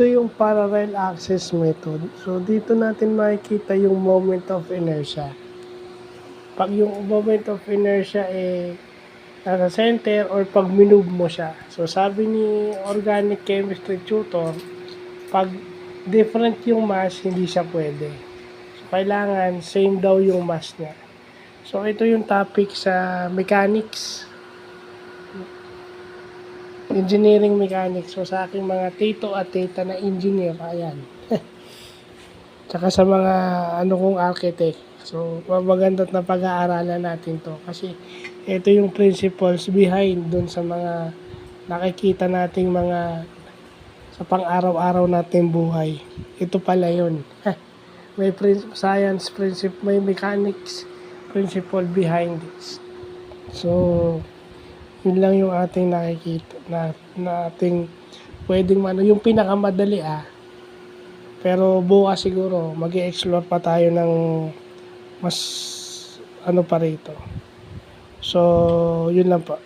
Ito yung parallel axis method. So, dito natin makikita yung moment of inertia. Pag yung moment of inertia nasa center or pag minove mo siya. So, sabi ni organic chemistry tutor, pag different yung mass, hindi siya pwede. So, kailangan same daw yung mass niya. So, ito yung topic sa mechanics. Engineering mechanics. So, sa aking mga tito at tita na engineer, ayan. Tsaka sa mga kong architect. So, maganda't na pag-aaralan natin to. Kasi, ito yung principles behind dun sa mga nakikita nating mga sa pang-araw-araw nating buhay. Ito pala yun. May science principle, may mechanics principle behind this. So, yun lang yung ating nakikita na ating pwedeng yung pinakamadali pero bukas siguro mag-i-explore pa tayo ng mas pa rito. So, yun lang po.